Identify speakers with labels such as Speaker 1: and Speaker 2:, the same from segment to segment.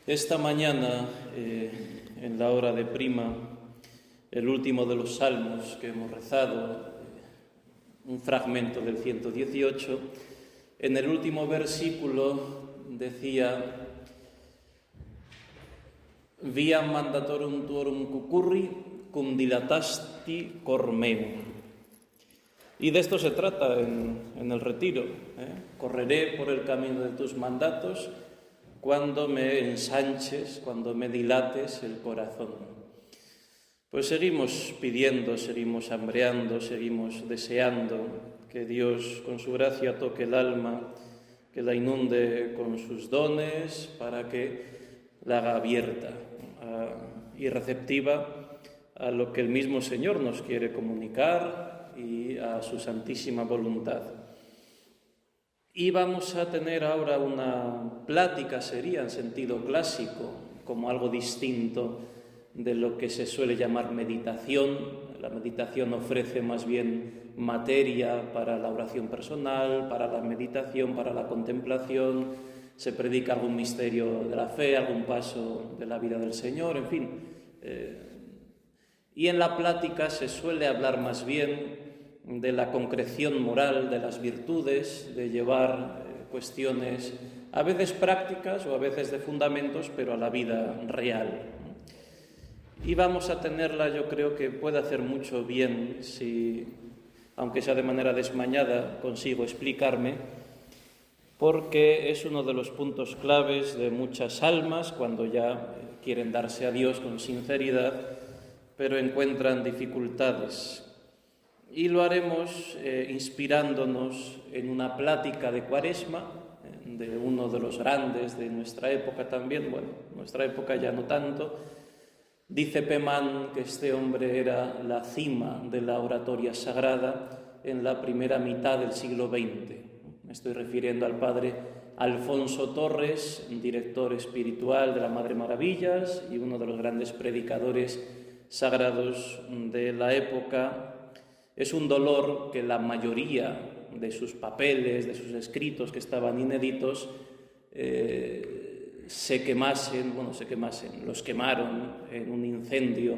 Speaker 1: Esta mañana, en la hora de prima, el último de los salmos que hemos rezado, un fragmento del 118, en el último versículo decía: Viam mandatorum tuorum cucurri, cum dilatasti cor meum. Y de esto se trata en el retiro. Correré por el camino de tus mandatos cuando me ensanches, cuando me dilates el corazón. Pues seguimos pidiendo, seguimos hambreando, seguimos deseando que Dios con su gracia toque el alma, que la inunde con sus dones para que la haga abierta y receptiva a lo que el mismo Señor nos quiere comunicar y a su santísima voluntad. Y vamos a tener ahora una plática, sería en sentido clásico, como algo distinto de lo que se suele llamar meditación. La meditación ofrece más bien materia para la oración personal, para la meditación, para la contemplación. Se predica algún misterio de la fe, algún paso de la vida del Señor, en fin. Y en la plática se suele hablar más bien de la concreción moral, de las virtudes, de llevar cuestiones a veces prácticas o a veces de fundamentos, pero a la vida real. Y vamos a tenerla, yo creo que puede hacer mucho bien si, aunque sea de manera desmañada, consigo explicarme, porque es uno de los puntos claves de muchas almas cuando ya quieren darse a Dios con sinceridad, pero encuentran dificultades. Y lo haremos inspirándonos en una plática de Cuaresma, de uno de los grandes de nuestra época también, bueno, nuestra época ya no tanto. Dice Pemán que este hombre era la cima de la oratoria sagrada en la primera mitad del siglo XX. Me estoy refiriendo al padre Alfonso Torres, director espiritual de la Madre Maravillas y uno de los grandes predicadores sagrados de la época. Es un dolor que la mayoría de sus papeles, de sus escritos que estaban inéditos, los quemaron en un incendio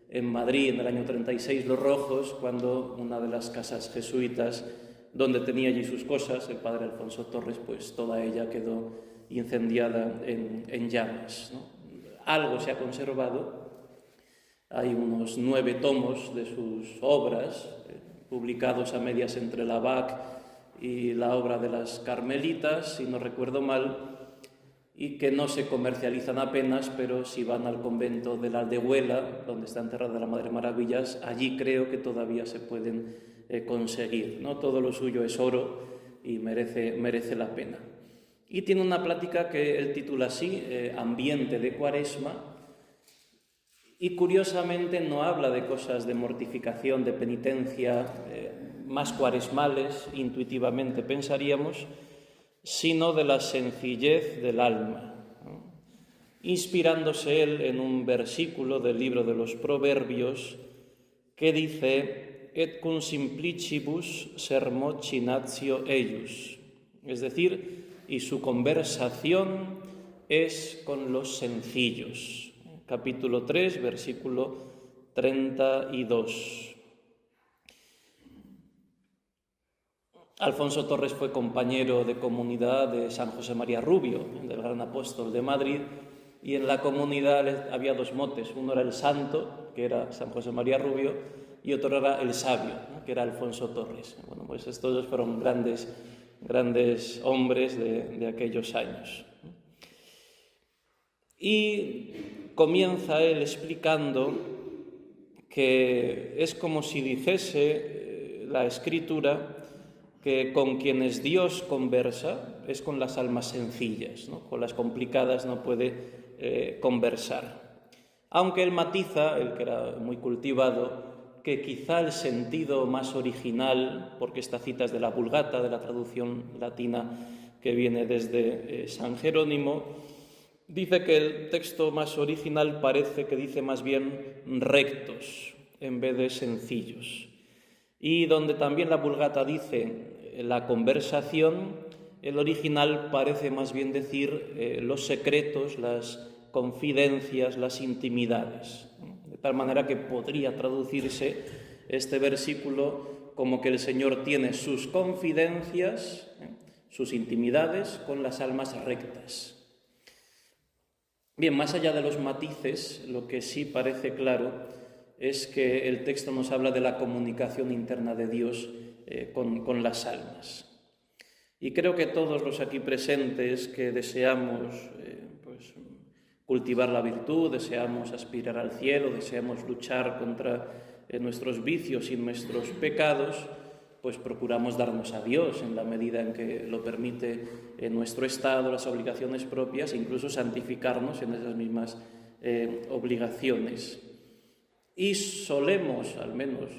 Speaker 1: en Madrid en el año 36, los Rojos, cuando una de las casas jesuitas donde tenía allí sus cosas, el padre Alfonso Torres, pues toda ella quedó incendiada en llamas, ¿no? Algo se ha conservado. Hay unos 9 tomos de sus obras, publicados a medias entre la BAC y la obra de las Carmelitas, si no recuerdo mal, y que no se comercializan apenas, pero si van al convento de la Aldehuela, donde está enterrada la Madre Maravillas, allí creo que todavía se pueden conseguir, ¿no? Todo lo suyo es oro y merece la pena. Y tiene una plática que él titula así, Ambiente de Cuaresma, y curiosamente no habla de cosas de mortificación, de penitencia, más cuaresmales, intuitivamente pensaríamos, sino de la sencillez del alma, ¿no? Inspirándose él en un versículo del libro de los Proverbios que dice: et cum simplicibus sermocinatio eius, es decir, y su conversación es con los sencillos. Capítulo 3, versículo 32. Alfonso Torres fue compañero de comunidad de San José María Rubio, del gran apóstol de Madrid, y en la comunidad había 2 motes. Uno era el santo, que era San José María Rubio, y otro era el sabio, ¿no?, que era Alfonso Torres. Bueno, pues estos dos fueron grandes hombres de aquellos años. Y comienza él explicando que es como si dijese la Escritura que con quienes Dios conversa es con las almas sencillas, ¿no? Con las complicadas no puede conversar. Aunque él matiza, el que era muy cultivado, que quizá el sentido más original, porque esta cita es de la Vulgata, de la traducción latina que viene desde San Jerónimo, dice que el texto más original parece que dice más bien rectos en vez de sencillos. Y donde también la Vulgata dice la conversación, el original parece más bien decir los secretos, las confidencias, las intimidades. De tal manera que podría traducirse este versículo como que el Señor tiene sus confidencias, sus intimidades con las almas rectas. Bien, más allá de los matices, lo que sí parece claro es que el texto nos habla de la comunicación interna de Dios con las almas. Y creo que todos los aquí presentes que deseamos cultivar la virtud, deseamos aspirar al cielo, deseamos luchar contra nuestros vicios y nuestros pecados, pues procuramos darnos a Dios en la medida en que lo permite nuestro estado, las obligaciones propias, e incluso santificarnos en esas mismas obligaciones. Y solemos, al menos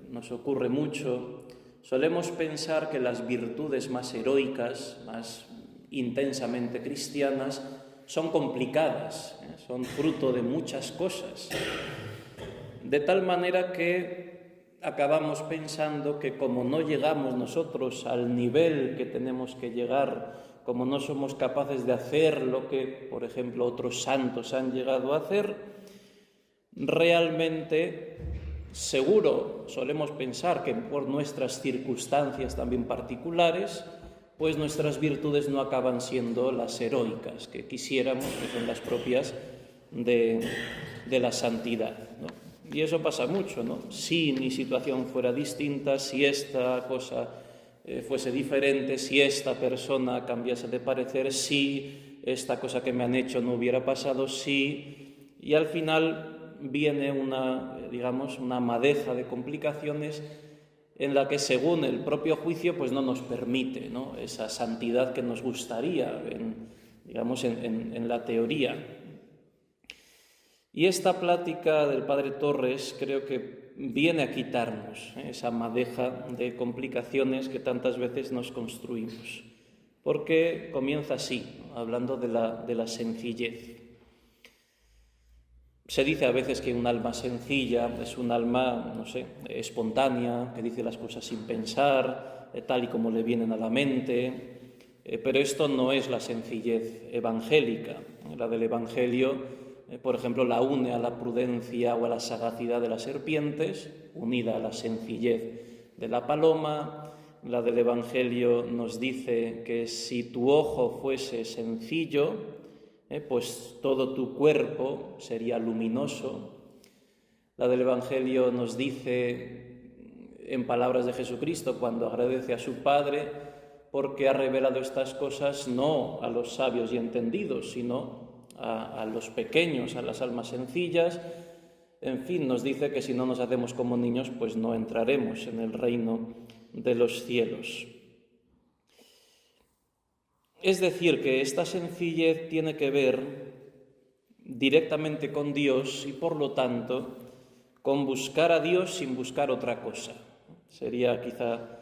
Speaker 1: nos ocurre mucho, solemos pensar que las virtudes más heroicas, más intensamente cristianas, son complicadas, son fruto de muchas cosas. De tal manera que acabamos pensando que como no llegamos nosotros al nivel que tenemos que llegar, como no somos capaces de hacer lo que, por ejemplo, otros santos han llegado a hacer, realmente, seguro, solemos pensar que por nuestras circunstancias también particulares, pues nuestras virtudes no acaban siendo las heroicas que quisiéramos, que son las propias de la santidad, ¿no? Y eso pasa mucho, ¿no? Si mi situación fuera distinta, si esta cosa fuese diferente, si esta persona cambiase de parecer, si esta cosa que me han hecho no hubiera pasado, si... Y al final viene una madeja de complicaciones en la que, según el propio juicio, pues no nos permite, ¿no?, esa santidad que nos gustaría en la teoría. Y esta plática del Padre Torres creo que viene a quitarnos esa madeja de complicaciones que tantas veces nos construimos, porque comienza así, ¿no?, hablando de la sencillez. Se dice a veces que un alma sencilla es un alma, espontánea, que dice las cosas sin pensar, tal y como le vienen a la mente, pero esto no es la sencillez evangélica. La del Evangelio, por ejemplo, la une a la prudencia o a la sagacidad de las serpientes, unida a la sencillez de la paloma. La del Evangelio nos dice que si tu ojo fuese sencillo, pues todo tu cuerpo sería luminoso. La del Evangelio nos dice, en palabras de Jesucristo, cuando agradece a su Padre, porque ha revelado estas cosas no a los sabios y entendidos, sino a los pequeños, a las almas sencillas. En fin, nos dice que si no nos hacemos como niños, pues no entraremos en el reino de los cielos. Es decir, que esta sencillez tiene que ver directamente con Dios y, por lo tanto, con buscar a Dios sin buscar otra cosa. Sería quizá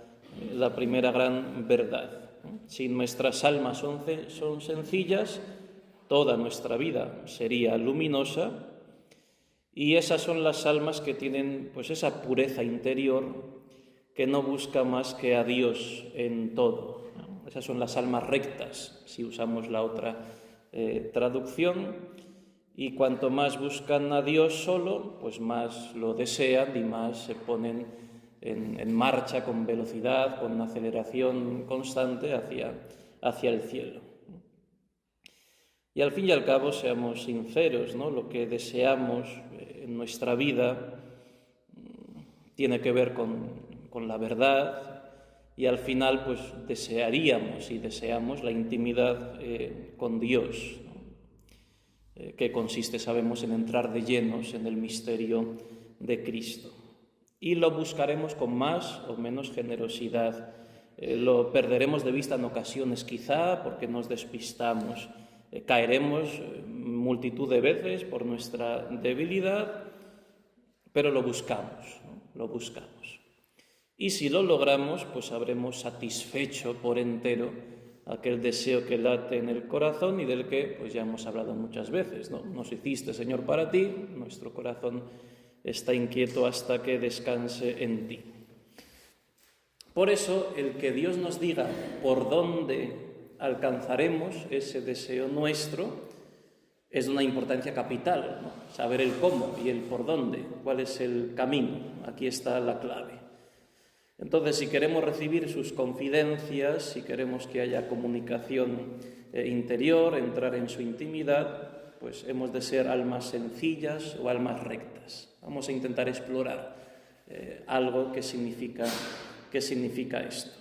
Speaker 1: la primera gran verdad. Si nuestras almas son sencillas, toda nuestra vida sería luminosa, y esas son las almas que tienen pues esa pureza interior que no busca más que a Dios en todo. Esas son las almas rectas, si usamos la otra traducción, y cuanto más buscan a Dios solo, pues más lo desean y más se ponen en marcha con velocidad, con aceleración constante hacia el cielo. Y al fin y al cabo, seamos sinceros, ¿no? Lo que deseamos en nuestra vida tiene que ver con la verdad, y al final pues desearíamos y deseamos la intimidad con Dios, ¿no? Que consiste, sabemos, en entrar de llenos en el misterio de Cristo. Y lo buscaremos con más o menos generosidad. Lo perderemos de vista en ocasiones quizá porque nos despistamos. Caeremos multitud de veces por nuestra debilidad, pero lo buscamos, ¿no? Lo buscamos. Y si lo logramos, pues habremos satisfecho por entero aquel deseo que late en el corazón y del que pues ya hemos hablado muchas veces, ¿no? Nos hiciste, Señor, para ti, nuestro corazón está inquieto hasta que descanse en ti. Por eso, el que Dios nos diga por dónde alcanzaremos ese deseo nuestro es de una importancia capital, ¿no? Saber el cómo y el por dónde, cuál es el camino. Aquí está la clave. Entonces, si queremos recibir sus confidencias, si queremos que haya comunicación interior, entrar en su intimidad, pues hemos de ser almas sencillas o almas rectas. Vamos a intentar explorar algo que significa esto.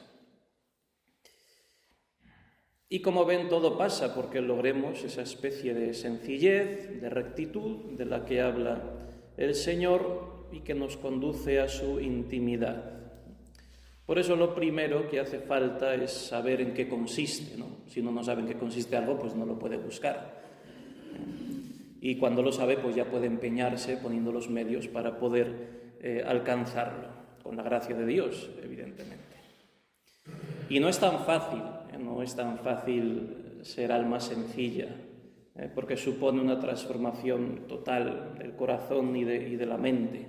Speaker 1: Y como ven, todo pasa porque logremos esa especie de sencillez, de rectitud de la que habla el Señor y que nos conduce a su intimidad. Por eso lo primero que hace falta es saber en qué consiste, ¿no? Si uno no sabe en qué consiste algo, pues no lo puede buscar. Y cuando lo sabe, pues ya puede empeñarse poniendo los medios para poder alcanzarlo, con la gracia de Dios, evidentemente. Y no es tan fácil ser alma sencilla, porque supone una transformación total del corazón y de la mente.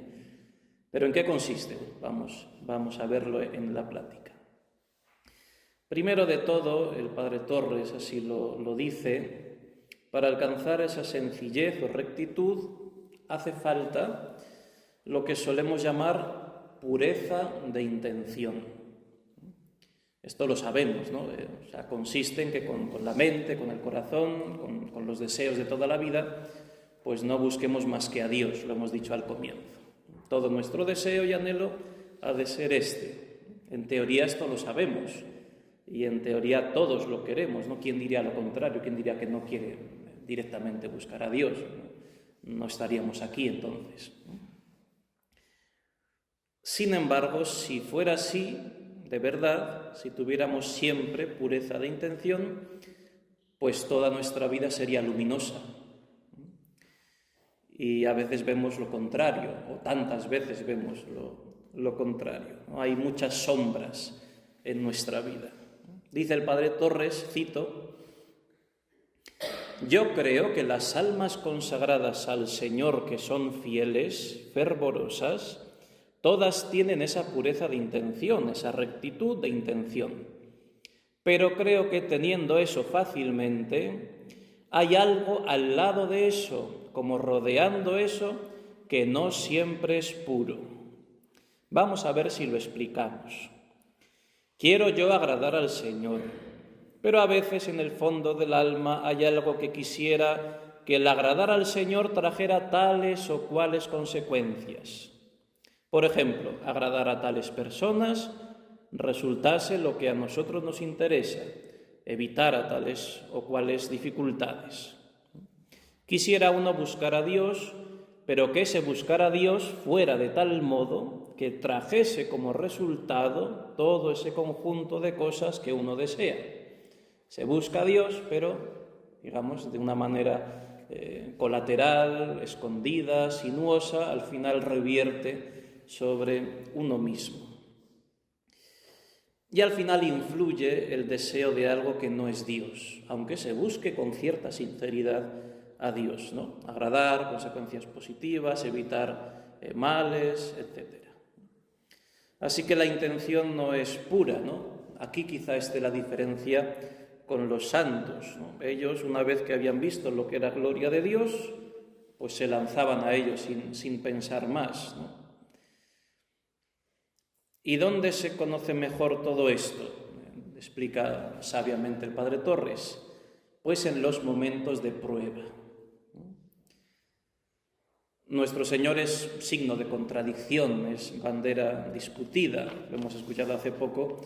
Speaker 1: ¿Pero en qué consiste? Vamos a verlo en la plática. Primero de todo, el Padre Torres así lo dice, para alcanzar esa sencillez o rectitud hace falta lo que solemos llamar pureza de intención. Esto lo sabemos, ¿no? O sea, consiste en que con la mente, con el corazón, con los deseos de toda la vida, pues no busquemos más que a Dios, lo hemos dicho al comienzo. Todo nuestro deseo y anhelo ha de ser este. En teoría esto lo sabemos y en teoría todos lo queremos, ¿no? ¿Quién diría lo contrario? ¿Quién diría que no quiere directamente buscar a Dios? No estaríamos aquí entonces, ¿no? Sin embargo, si fuera así, de verdad, si tuviéramos siempre pureza de intención, pues toda nuestra vida sería luminosa. Y a veces vemos lo contrario, o tantas veces vemos lo contrario, ¿no? Hay muchas sombras en nuestra vida. Dice el Padre Torres, cito: «Yo creo que las almas consagradas al Señor que son fieles, fervorosas, todas tienen esa pureza de intención, esa rectitud de intención. Pero creo que teniendo eso fácilmente, hay algo al lado de eso, como rodeando eso, que no siempre es puro. Vamos a ver si lo explicamos. Quiero yo agradar al Señor, pero a veces en el fondo del alma hay algo que quisiera que el agradar al Señor trajera tales o cuales consecuencias. Por ejemplo, agradar a tales personas resultase lo que a nosotros nos interesa, evitar a tales o cuales dificultades. Quisiera uno buscar a Dios, pero que ese buscar a Dios fuera de tal modo que trajese como resultado todo ese conjunto de cosas que uno desea. Se busca a Dios, pero, digamos, de una manera colateral, escondida, sinuosa, al final revierte sobre uno mismo. Y al final influye el deseo de algo que no es Dios, aunque se busque con cierta sinceridad a Dios, ¿no? Agradar, consecuencias positivas, evitar males, etc. Así que la intención no es pura, ¿no? Aquí quizá esté la diferencia con los santos, ¿no? Ellos, una vez que habían visto lo que era gloria de Dios, pues se lanzaban a ello sin pensar más, ¿no? ¿Y dónde se conoce mejor todo esto? Explica sabiamente el Padre Torres. Pues en los momentos de prueba. Nuestro Señor es signo de contradicción, es bandera discutida. Lo hemos escuchado hace poco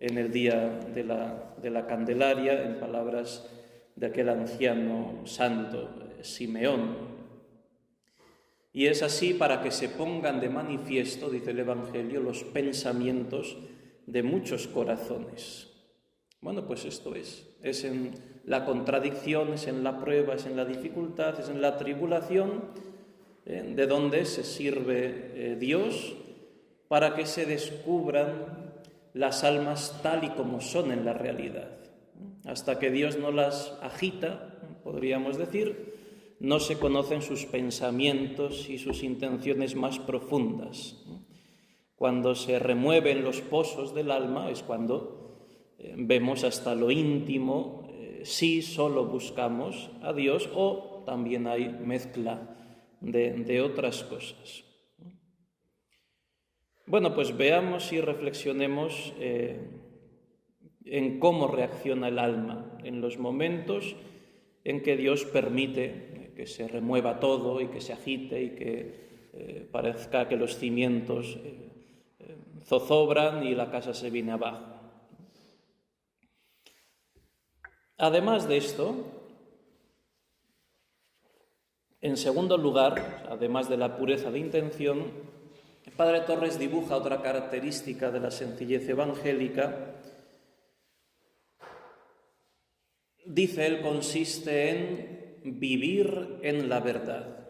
Speaker 1: en el día de la Candelaria, en palabras de aquel anciano santo, Simeón. Y es así para que se pongan de manifiesto, dice el Evangelio, los pensamientos de muchos corazones. Bueno, pues esto es en la contradicción, es en la prueba, es en la dificultad, es en la tribulación, de donde se sirve Dios para que se descubran las almas tal y como son en la realidad. Hasta que Dios no las agita, podríamos decir, no se conocen sus pensamientos y sus intenciones más profundas. Cuando se remueven los pozos del alma es cuando vemos hasta lo íntimo, si solo buscamos a Dios o también hay mezcla de otras cosas. Bueno, pues veamos y reflexionemos en cómo reacciona el alma en los momentos en que Dios permite que se remueva todo y que se agite y que parezca que los cimientos zozobran y la casa se viene abajo. Además de esto, en segundo lugar, además de la pureza de intención, el padre Torres dibuja otra característica de la sencillez evangélica. Dice él, consiste en vivir en la verdad.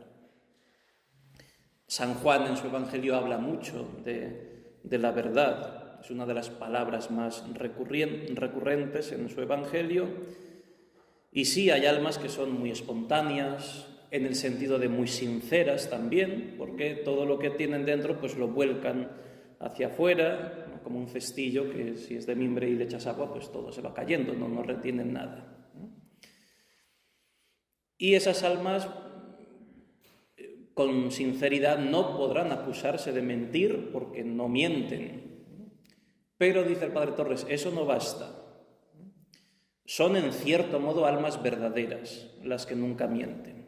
Speaker 1: San Juan en su Evangelio habla mucho de la verdad. Es una de las palabras más recurrentes en su Evangelio. Y sí, hay almas que son muy espontáneas, en el sentido de muy sinceras también, porque todo lo que tienen dentro pues lo vuelcan hacia afuera, ¿no? Como un cestillo que si es de mimbre y le echas agua, pues todo se va cayendo, no retienen nada, ¿no? Y esas almas con sinceridad no podrán acusarse de mentir porque no mienten. Pero, dice el padre Torres, eso no basta. Son en cierto modo almas verdaderas, las que nunca mienten.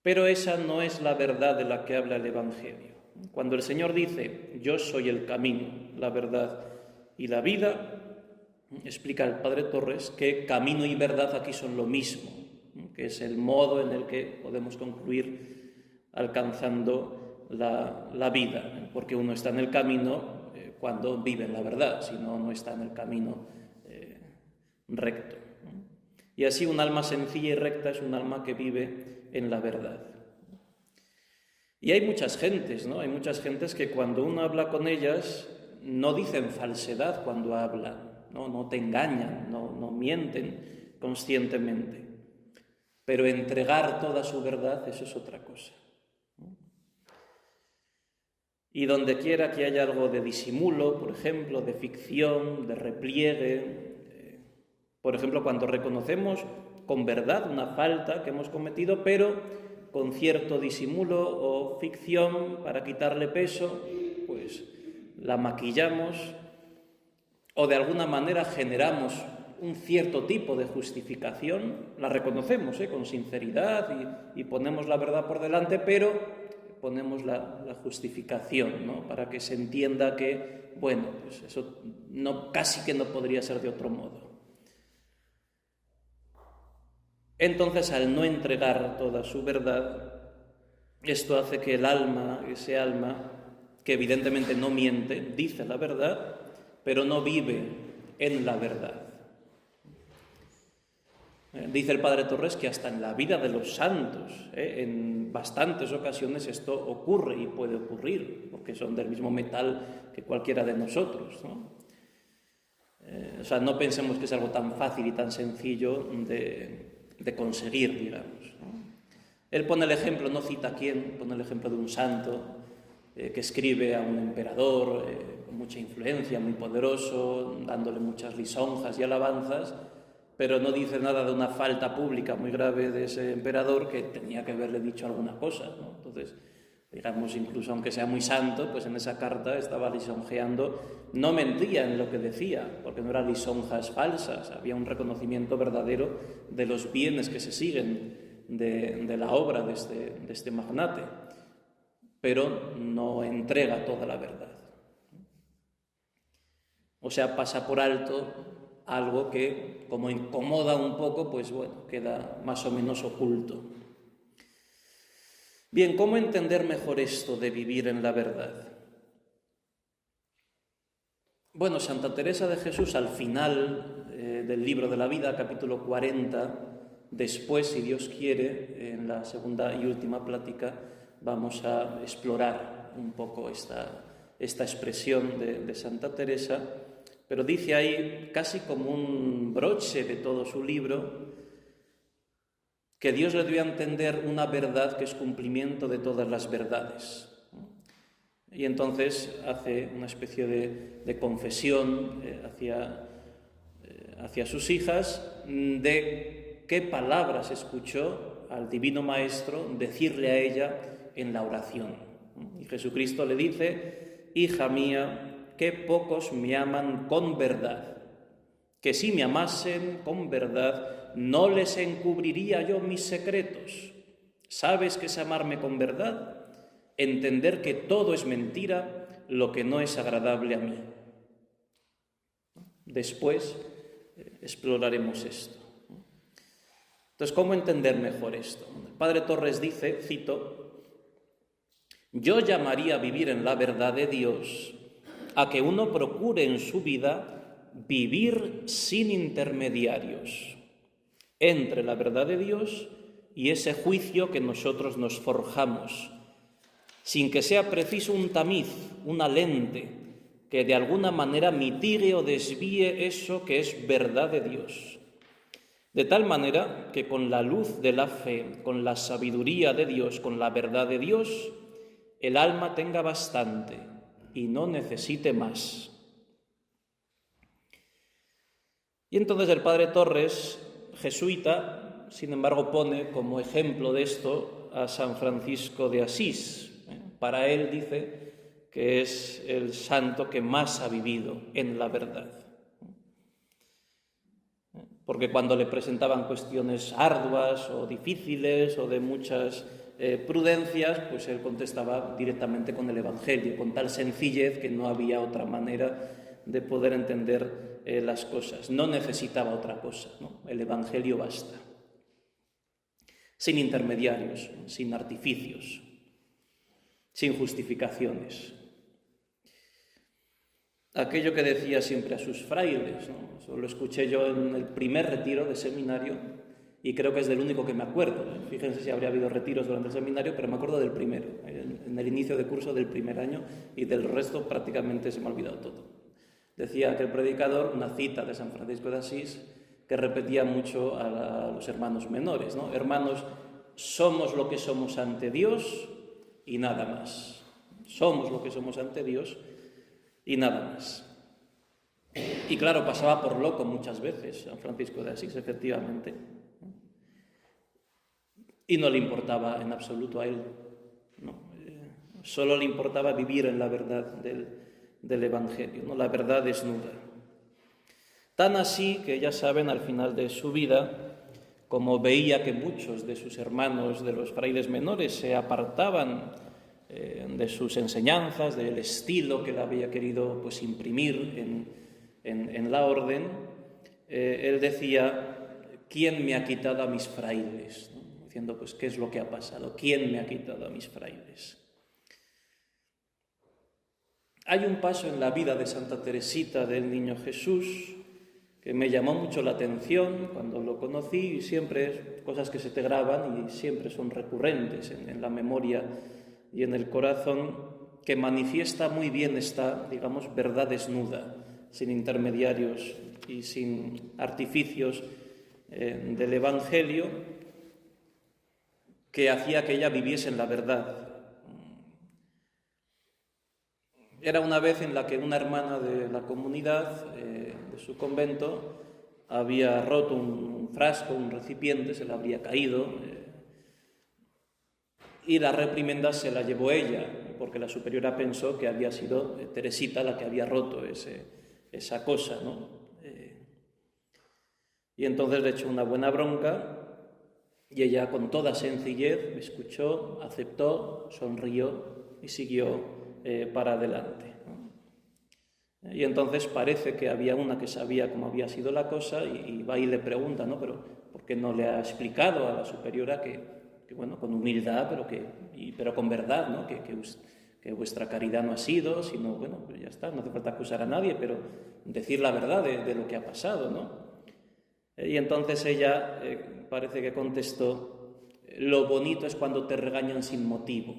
Speaker 1: Pero esa no es la verdad de la que habla el Evangelio. Cuando el Señor dice, yo soy el camino, la verdad y la vida, explica el padre Torres que camino y verdad aquí son lo mismo, que es el modo en el que podemos concluir alcanzando la vida, porque uno está en el camino cuando vive en la verdad, si no, no está en el camino recto. Y así un alma sencilla y recta es un alma que vive en la verdad. Y hay muchas gentes, ¿no? Hay muchas gentes que cuando uno habla con ellas no dicen falsedad cuando hablan, no te engañan, no mienten conscientemente. Pero entregar toda su verdad, eso es otra cosa. Y donde quiera que haya algo de disimulo, por ejemplo, de ficción, de repliegue, por ejemplo, cuando reconocemos con verdad una falta que hemos cometido, pero con cierto disimulo o ficción para quitarle peso, pues la maquillamos o de alguna manera generamos un cierto tipo de justificación, la reconocemos con sinceridad y ponemos la verdad por delante, pero ponemos la justificación, ¿no? Para que se entienda que, bueno, pues eso casi que no podría ser de otro modo. Entonces, al no entregar toda su verdad, esto hace que el alma, ese alma, que evidentemente no miente, dice la verdad, pero no vive en la verdad. Dice el padre Torres que hasta en la vida de los santos, en bastantes ocasiones esto ocurre y puede ocurrir, porque son del mismo metal que cualquiera de nosotros, ¿no? O sea, no pensemos que es algo tan fácil y tan sencillo de conseguir, digamos, ¿no? Él pone el ejemplo, no cita a quién, pone el ejemplo de un santo que escribe a un emperador con mucha influencia, muy poderoso, dándole muchas lisonjas y alabanzas, pero no dice nada de una falta pública muy grave de ese emperador que tenía que haberle dicho alguna cosa, ¿no? Entonces, digamos, incluso aunque sea muy santo, pues en esa carta estaba lisonjeando, no mentía en lo que decía, porque no eran lisonjas falsas, había un reconocimiento verdadero de los bienes que se siguen de la obra de este magnate, pero no entrega toda la verdad. O sea, pasa por alto algo que, como incomoda un poco, pues bueno, queda más o menos oculto. Bien, ¿cómo entender mejor esto de vivir en la verdad? Bueno, Santa Teresa de Jesús, al final del libro de la vida, capítulo 40, después, si Dios quiere, en la segunda y última plática, vamos a explorar un poco esta expresión de Santa Teresa, pero dice ahí, casi como un broche de todo su libro, que Dios le dio a entender una verdad que es cumplimiento de todas las verdades. Y entonces hace una especie de confesión hacia hacia sus hijas de qué palabras escuchó al Divino Maestro decirle a ella en la oración. Y Jesucristo le dice: hija mía, qué pocos me aman con verdad, que si me amasen con verdad, no les encubriría yo mis secretos. ¿Sabes qué es amarme con verdad? Entender que todo es mentira, lo que no es agradable a mí. Después exploraremos esto. Entonces, ¿cómo entender mejor esto? El padre Torres dice, cito: yo llamaría vivir en la verdad de Dios a que uno procure en su vida vivir sin intermediarios entre la verdad de Dios y ese juicio que nosotros nos forjamos, sin que sea preciso un tamiz, una lente, que de alguna manera mitigue o desvíe eso que es verdad de Dios. De tal manera que con la luz de la fe, con la sabiduría de Dios, con la verdad de Dios, el alma tenga bastante y no necesite más. Y entonces el padre Torres, jesuita, sin embargo, pone como ejemplo de esto a San Francisco de Asís. Para él dice que es el santo que más ha vivido en la verdad. Porque cuando le presentaban cuestiones arduas o difíciles o de muchas prudencias, pues él contestaba directamente con el Evangelio, con tal sencillez que no había otra manera de poder entender las cosas. No necesitaba otra cosa, ¿no? El Evangelio basta. Sin intermediarios, sin artificios, sin justificaciones. Aquello que decía siempre a sus frailes, ¿no? Eso lo escuché yo en el primer retiro de seminario y creo que es del único que me acuerdo. Fíjense si habría habido retiros durante el seminario, pero me acuerdo del primero, en el inicio de curso del primer año, y del resto prácticamente se me ha olvidado todo. Decía aquel predicador una cita de San Francisco de Asís que repetía mucho a los hermanos menores, ¿no? Hermanos, somos lo que somos ante Dios y nada más. Somos lo que somos ante Dios y nada más. Y claro, pasaba por loco muchas veces San Francisco de Asís, efectivamente. Y no le importaba en absoluto a él. No, solo le importaba vivir en la verdad del Evangelio, ¿no? La verdad desnuda. Tan así que ya saben, al final de su vida, como veía que muchos de sus hermanos, de los frailes menores, se apartaban de sus enseñanzas, del estilo que él había querido pues, imprimir en la orden, él decía: ¿quién me ha quitado a mis frailes? ¿No? Diciendo, pues, ¿qué es lo que ha pasado? ¿Quién me ha quitado a mis frailes? Hay un paso en la vida de Santa Teresita del Niño Jesús que me llamó mucho la atención cuando lo conocí, y siempre cosas que se te graban y siempre son recurrentes en la memoria y en el corazón, que manifiesta muy bien esta, digamos, verdad desnuda, sin intermediarios y sin artificios del Evangelio, que hacía que ella viviese en la verdad. Era una vez en la que una hermana de la comunidad, de su convento, había roto un frasco, un recipiente, se le habría caído, y la reprimenda se la llevó ella, porque la superiora pensó que había sido Teresita la que había roto esa cosa, ¿no? Y entonces le echó una buena bronca, y ella con toda sencillez me escuchó, aceptó, sonrió y siguió para adelante, ¿no? Y entonces parece que había una que sabía cómo había sido la cosa y va y le pregunta, ¿no? Pero ¿por qué no le ha explicado a la superiora que bueno, con humildad, pero con verdad, ¿no? Que vuestra caridad no ha sido, sino, bueno, pues ya está, no hace falta acusar a nadie, pero decir la verdad de lo que ha pasado, ¿no? Y entonces ella parece que contestó: lo bonito es cuando te regañan sin motivo.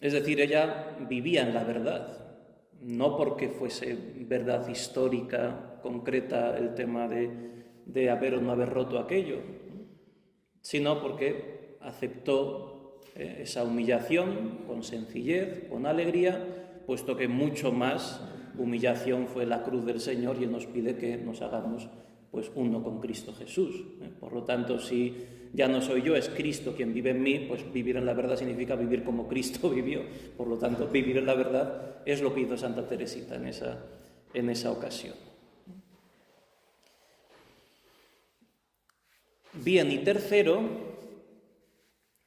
Speaker 1: Es decir, ella vivía en la verdad, no porque fuese verdad histórica, concreta, el tema de haber o no haber roto aquello, sino porque aceptó esa humillación con sencillez, con alegría, puesto que mucho más humillación fue la cruz del Señor, y Él nos pide que nos hagamos pues uno con Cristo Jesús. Por lo tanto, si ya no soy yo, es Cristo quien vive en mí, pues vivir en la verdad significa vivir como Cristo vivió. Por lo tanto, vivir en la verdad es lo que hizo Santa Teresita en esa ocasión. Bien, y tercero,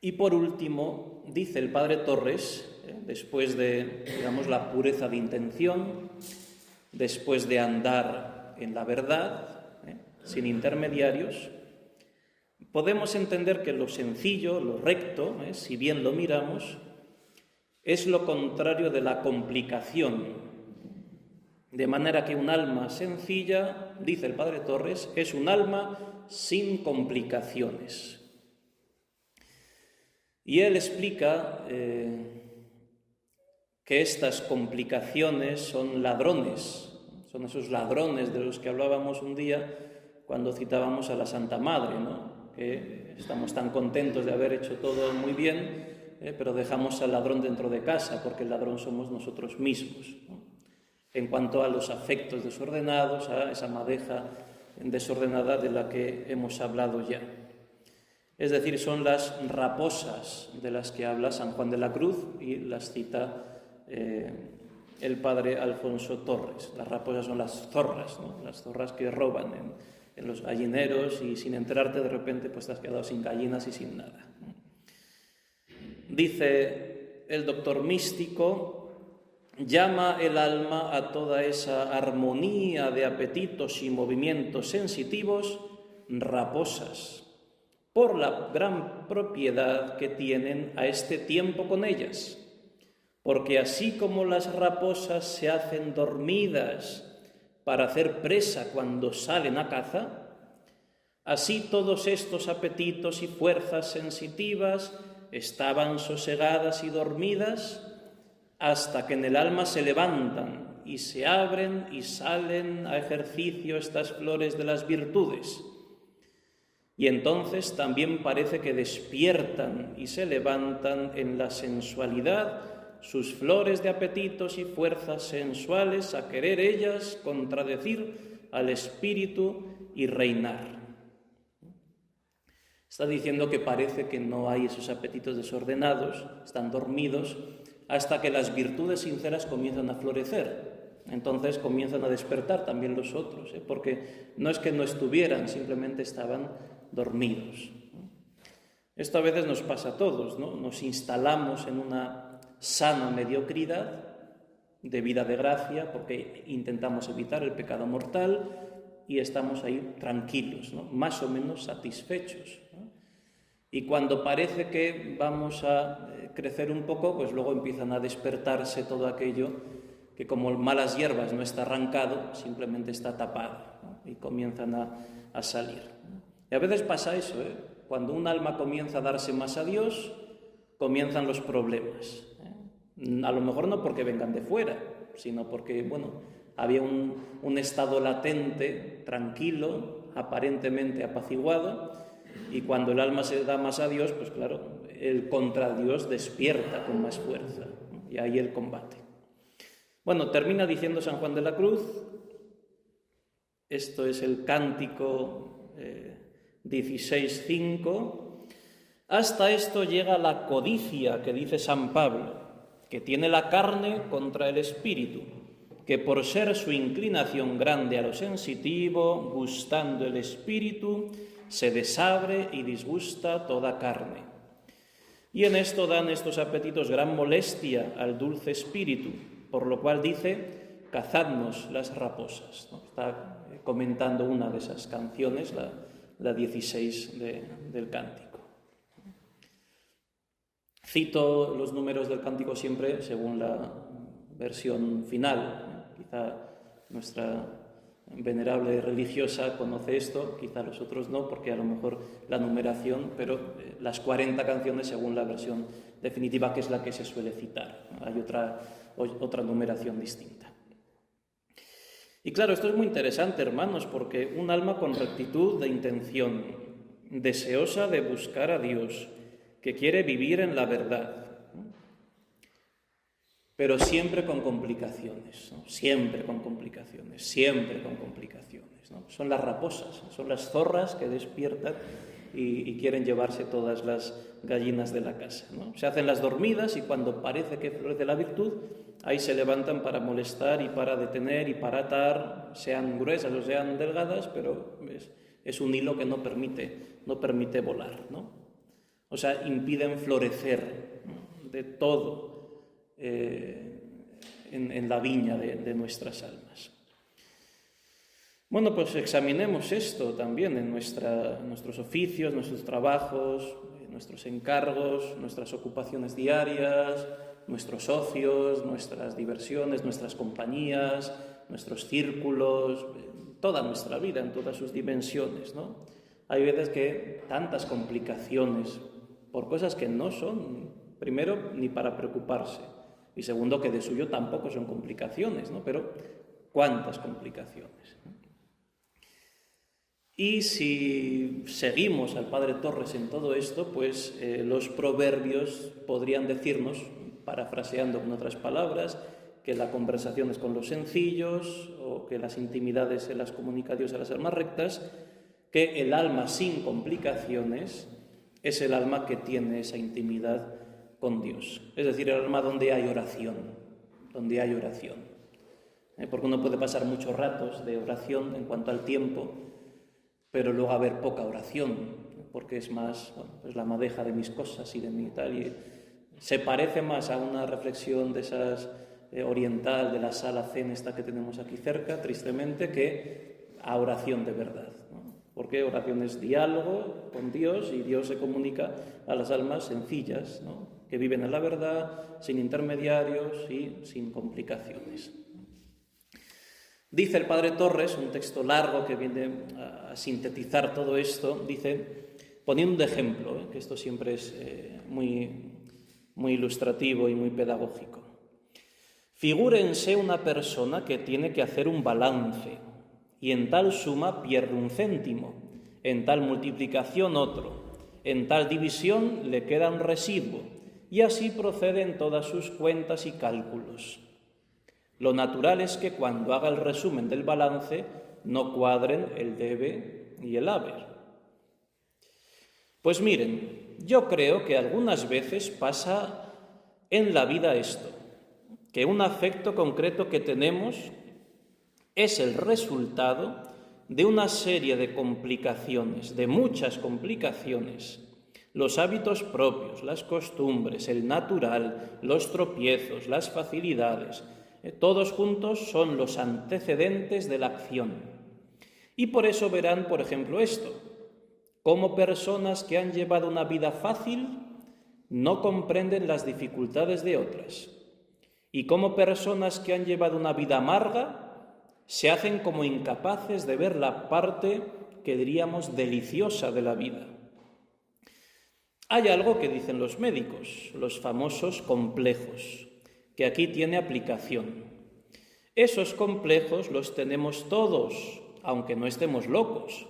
Speaker 1: y por último, dice el Padre Torres, después de, digamos, la pureza de intención, después de andar en la verdad, sin intermediarios, podemos entender que lo sencillo, lo recto, si bien lo miramos, es lo contrario de la complicación. De manera que un alma sencilla, dice el Padre Torres, es un alma sin complicaciones. Y él explica que estas complicaciones son ladrones, son esos ladrones de los que hablábamos un día cuando citábamos a la Santa Madre, ¿no? Que estamos tan contentos de haber hecho todo muy bien, pero dejamos al ladrón dentro de casa, porque el ladrón somos nosotros mismos, ¿no? En cuanto a los afectos desordenados, a esa madeja desordenada de la que hemos hablado ya. Es decir, son las raposas de las que habla San Juan de la Cruz y las cita el padre Alfonso Torres. Las raposas son las zorras, ¿no? Las zorras que roban en los gallineros, y sin enterarte de repente pues te has quedado sin gallinas y sin nada. Dice el doctor místico: llama el alma a toda esa armonía de apetitos y movimientos sensitivos raposas, por la gran propiedad que tienen a este tiempo con ellas. Porque así como las raposas se hacen dormidas para hacer presa cuando salen a caza, así todos estos apetitos y fuerzas sensitivas estaban sosegadas y dormidas hasta que en el alma se levantan y se abren y salen a ejercicio estas flores de las virtudes. Y entonces también parece que despiertan y se levantan en la sensualidad sus flores de apetitos y fuerzas sensuales, a querer ellas contradecir al espíritu y reinar. Está diciendo que parece que no hay esos apetitos desordenados, están dormidos, hasta que las virtudes sinceras comienzan a florecer. Entonces comienzan a despertar también los otros, porque no es que no estuvieran, simplemente estaban dormidos. Esto a veces nos pasa a todos, ¿no? Nos instalamos en una sana mediocridad de vida de gracia porque intentamos evitar el pecado mortal y estamos ahí tranquilos, ¿no? Más o menos satisfechos, ¿no? Y cuando parece que vamos a crecer un poco, pues luego empiezan a despertarse todo aquello que, como malas hierbas, no está arrancado, simplemente está tapado, ¿no? Y comienzan a salir, ¿no? Y a veces pasa eso, cuando un alma comienza a darse más a Dios, comienzan los problemas, A lo mejor no porque vengan de fuera, sino porque, había un estado latente, tranquilo, aparentemente apaciguado, y cuando el alma se da más a Dios, pues claro, el contra Dios despierta con más fuerza, ¿no? Y ahí el combate. Termina diciendo San Juan de la Cruz, esto es el cántico 16:5, hasta esto llega la codicia que dice San Pablo, que tiene la carne contra el espíritu, que por ser su inclinación grande a lo sensitivo, gustando el espíritu, se desabre y disgusta toda carne. Y en esto dan estos apetitos gran molestia al dulce espíritu, por lo cual dice: cazadnos las raposas, ¿no? Está comentando una de esas canciones, la 16 del cántico. Cito los números del cántico siempre según la versión final. Quizá nuestra venerable religiosa conoce esto, quizá los otros no, porque a lo mejor la numeración, pero las 40 canciones según la versión definitiva, que es la que se suele citar. Hay otra numeración distinta. Y claro, esto es muy interesante, hermanos, porque un alma con rectitud de intención, deseosa de buscar a Dios, que quiere vivir en la verdad, pero siempre con complicaciones, ¿no? Siempre con complicaciones, siempre con complicaciones, ¿no? Son las raposas, son las zorras que despiertan y quieren llevarse todas las gallinas de la casa, ¿no? Se hacen las dormidas y cuando parece que florece la virtud, ahí se levantan para molestar y para detener y para atar, sean gruesas o sean delgadas, pero es un hilo que no permite volar, ¿no? O sea, impiden florecer, ¿no?, de todo en la viña de nuestras almas. Bueno, pues examinemos esto también en nuestros oficios, nuestros trabajos, nuestros encargos, nuestras ocupaciones diarias, nuestros ocios, nuestras diversiones, nuestras compañías, nuestros círculos, toda nuestra vida en todas sus dimensiones, ¿no? Hay veces que tantas complicaciones por cosas que no son, primero, ni para preocuparse, y segundo, que de suyo tampoco son complicaciones, ¿no? Pero ¿cuántas complicaciones?, ¿no? Y si seguimos al Padre Torres en todo esto, pues los proverbios podrían decirnos, parafraseando con otras palabras, que la conversación es con los sencillos, o que las intimidades se las comunica Dios a las almas rectas, que el alma sin complicaciones es el alma que tiene esa intimidad con Dios. Es decir, el alma donde hay oración, porque uno puede pasar muchos ratos de oración en cuanto al tiempo, pero luego haber poca oración, porque es más, pues la madeja de mis cosas y de mi tal, y se parece más a una reflexión de esas oriental, de la sala zen esta que tenemos aquí cerca, tristemente, que a oración de verdad, ¿no? Porque oración es diálogo con Dios y Dios se comunica a las almas sencillas, ¿no?, que viven en la verdad, sin intermediarios y sin complicaciones. Dice el Padre Torres, un texto largo que viene a sintetizar todo esto, dice, poniendo un ejemplo, que esto siempre es muy ilustrativo y muy pedagógico. Figúrense una persona que tiene que hacer un balance y en tal suma pierde un céntimo, en tal multiplicación otro, en tal división le queda un residuo y así procede en todas sus cuentas y cálculos. Lo natural es que cuando haga el resumen del balance no cuadren el debe y el haber. Pues miren, yo creo que algunas veces pasa en la vida esto, que un afecto concreto que tenemos es el resultado de una serie de complicaciones, de muchas complicaciones. Los hábitos propios, las costumbres, el natural, los tropiezos, las facilidades, todos juntos son los antecedentes de la acción. Y por eso verán, por ejemplo, esto, cómo personas que han llevado una vida fácil no comprenden las dificultades de otras, y cómo personas que han llevado una vida amarga se hacen como incapaces de ver la parte que diríamos deliciosa de la vida. Hay algo que dicen los médicos, los famosos complejos, que aquí tiene aplicación. Esos complejos los tenemos todos, aunque no estemos locos.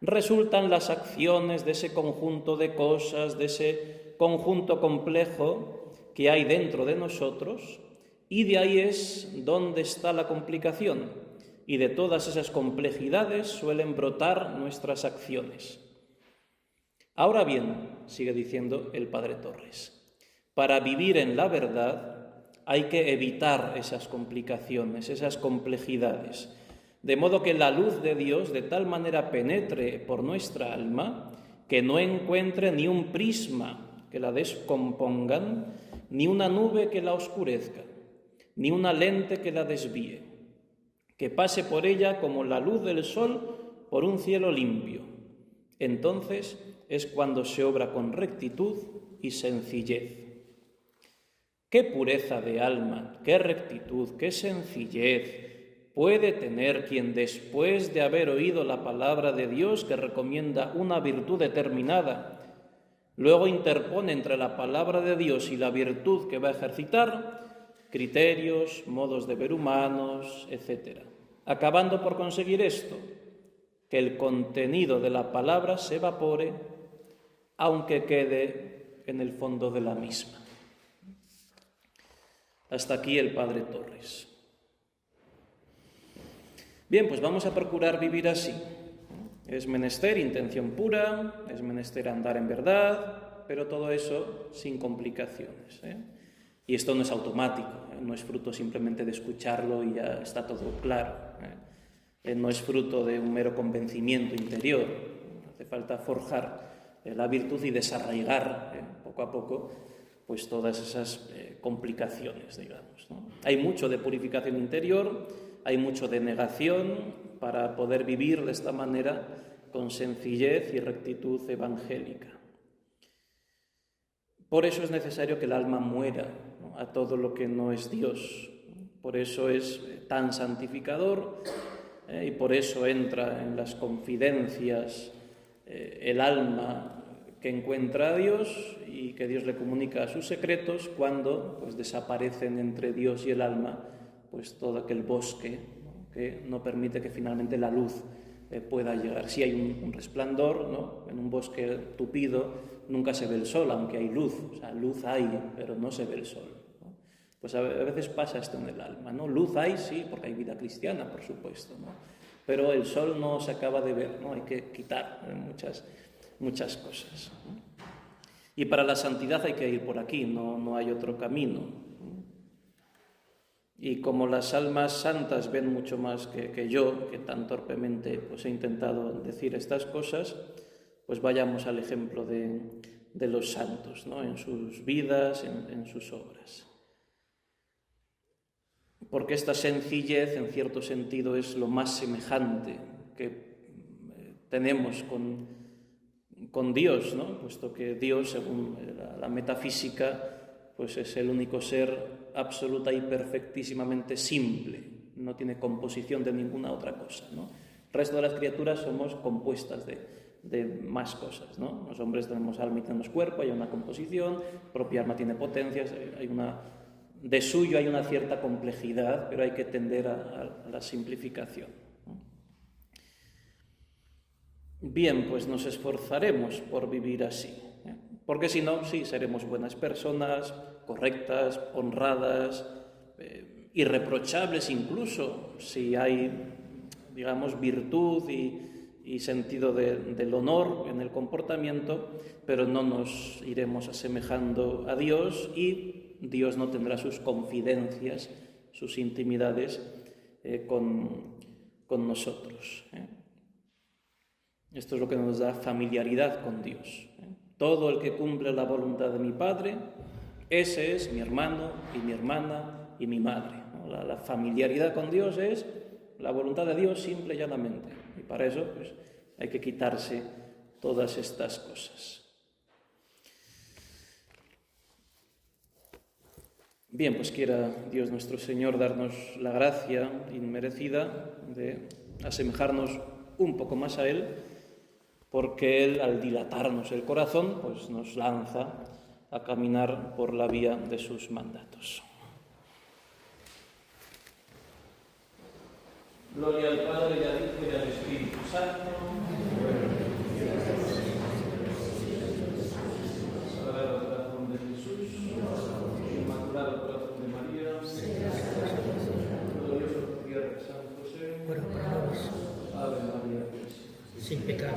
Speaker 1: Resultan las acciones de ese conjunto de cosas, de ese conjunto complejo que hay dentro de nosotros, y de ahí es donde está la complicación, y de todas esas complejidades suelen brotar nuestras acciones. Ahora bien, sigue diciendo el Padre Torres, para vivir en la verdad hay que evitar esas complicaciones, esas complejidades, de modo que la luz de Dios de tal manera penetre por nuestra alma que no encuentre ni un prisma que la descompongan, ni una nube que la oscurezca, ni una lente que la desvíe, que pase por ella como la luz del sol por un cielo limpio. Entonces es cuando se obra con rectitud y sencillez. ¿Qué pureza de alma, qué rectitud, qué sencillez puede tener quien después de haber oído la palabra de Dios que recomienda una virtud determinada, luego interpone entre la palabra de Dios y la virtud que va a ejercitar criterios, modos de ver humanos, etc., acabando por conseguir esto, que el contenido de la palabra se evapore, aunque quede en el fondo de la misma? Hasta aquí el padre Torres. Bien, pues vamos a procurar vivir así. Es menester intención pura, es menester andar en verdad, pero todo eso sin complicaciones, ¿eh? Y esto no es automático, no es fruto simplemente de escucharlo y ya está todo claro, ¿eh? No es fruto de un mero convencimiento interior. Hace falta forjar la virtud y desarraigar poco a poco pues todas esas complicaciones, digamos, ¿no? Hay mucho de purificación interior, hay mucho de negación para poder vivir de esta manera con sencillez y rectitud evangélica. Por eso es necesario que el alma muera, ¿no?, a todo lo que no es Dios. Por eso es tan santificador y por eso entra en las confidencias el alma que encuentra a Dios y que Dios le comunica sus secretos cuando pues desaparecen entre Dios y el alma pues todo aquel bosque, ¿no?, que no permite que finalmente la luz pueda llegar. Si hay un resplandor, ¿no?, en un bosque tupido nunca se ve el sol, aunque hay luz, o sea, luz hay, pero no se ve el sol, ¿no? Pues a veces pasa esto en el alma, ¿no? Luz hay, sí, porque hay vida cristiana, por supuesto, ¿no?, pero el sol no se acaba de ver, ¿no? Hay que quitar muchas cosas, ¿no? Y para la santidad hay que ir por aquí, no hay otro camino, ¿no? Y como las almas santas ven mucho más que yo, que tan torpemente pues he intentado decir estas cosas, pues vayamos al ejemplo de los santos, ¿no?, en sus vidas, en sus obras. Porque esta sencillez, en cierto sentido, es lo más semejante que tenemos con Dios, ¿no?, puesto que Dios, según la metafísica, pues es el único ser absoluta y perfectísimamente simple, no tiene composición de ninguna otra cosa, ¿no? El resto de las criaturas somos compuestas de más cosas, ¿no? Los hombres tenemos alma y tenemos cuerpo, hay una composición, propia alma tiene potencias, de suyo hay una cierta complejidad, pero hay que tender a la simplificación, ¿no? Bien, pues nos esforzaremos por vivir así, ¿eh? Porque si no, sí, seremos buenas personas, correctas, honradas, irreprochables incluso, si hay, digamos, virtud y sentido del honor en el comportamiento, pero no nos iremos asemejando a Dios y Dios no tendrá sus confidencias, sus intimidades con nosotros, ¿eh? Esto es lo que nos da familiaridad con Dios, ¿eh? Todo el que cumple la voluntad de mi Padre, ese es mi hermano y mi hermana y mi madre, ¿no? La familiaridad con Dios es la voluntad de Dios simple y llanamente. Y para eso pues, hay que quitarse todas estas cosas. Bien, pues quiera Dios nuestro Señor darnos la gracia inmerecida de asemejarnos un poco más a Él, porque Él, al dilatarnos el corazón, pues nos lanza a caminar por la vía de sus mandatos. Gloria al Padre, y al Hijo, y al Espíritu Santo. Sagrado Corazón de Jesús, Inmaculado Corazón de María, glorioso Tierra San José,
Speaker 2: Ora pro nobis,
Speaker 1: Ave María.
Speaker 2: sin pecado